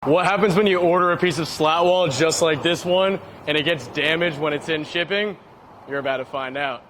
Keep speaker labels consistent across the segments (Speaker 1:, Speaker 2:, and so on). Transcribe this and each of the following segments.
Speaker 1: What happens when you order a piece of Slatwall just like this one and it gets damaged when it's in shipping? You're about to find out.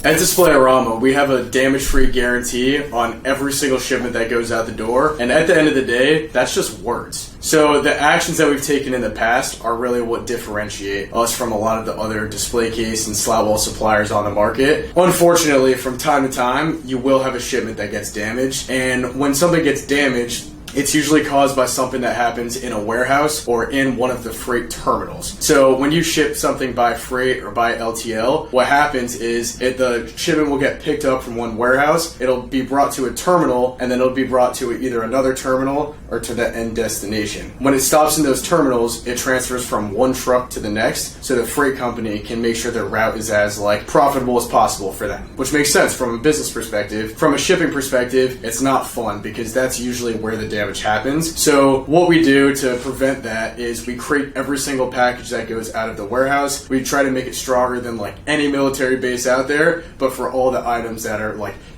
Speaker 1: At Displayarama, we have a damage-free guarantee on every single shipment that goes out the door, and at the end of the day, that's just words. So the actions that we've taken in the past are really what differentiate us from a lot of the other display case and Slatwall suppliers on the market. Unfortunately, from time to time, you will have a shipment that gets damaged, and when something gets damaged, it's usually caused by something that happens in a warehouse or in one of the freight terminals. So when you ship something by freight or by LTL, what happens is the shipment will get picked up from one warehouse, it'll be brought to a terminal, and then it'll be brought to either another terminal or to the end destination. When it stops in those terminals, it transfers from one truck to the next, so the freight company can make sure their route is as profitable as possible for them, which makes sense from a business perspective. From a shipping perspective, it's not fun because that's usually where the damage happens. So what we do to prevent that is we crate every single package that goes out of the warehouse. We try to make it stronger than any military base out there, but for all the items that are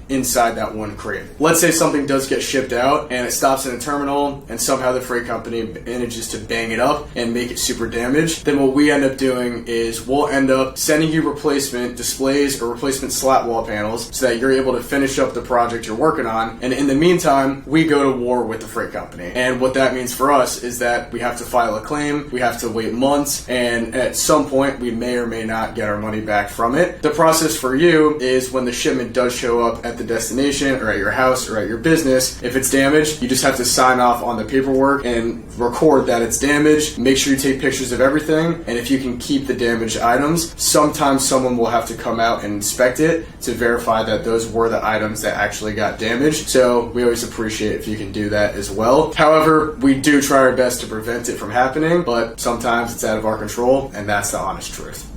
Speaker 1: inside that one crate. Let's say something does get shipped out and it stops in a terminal and somehow the freight company manages to bang it up and make it super damaged. Then what we end up doing is we'll end up sending you replacement displays or replacement Slatwall panels so that you're able to finish up the project you're working on. And in the meantime, we go to war with the freight company. And what that means for us is that we have to file a claim, we have to wait months, and at some point we may or may not get our money back from it. The process for you is when the shipment does show up at the destination or at your house or at your business, if it's damaged, you just have to sign off on the paperwork and record that it's damaged. Make sure you take pictures of everything, and if you can keep the damaged items, sometimes someone will have to come out and inspect it to verify that those were the items that actually got damaged. So we always appreciate if you can do that as well. However, we do try our best to prevent it from happening, but sometimes it's out of our control, and that's the honest truth.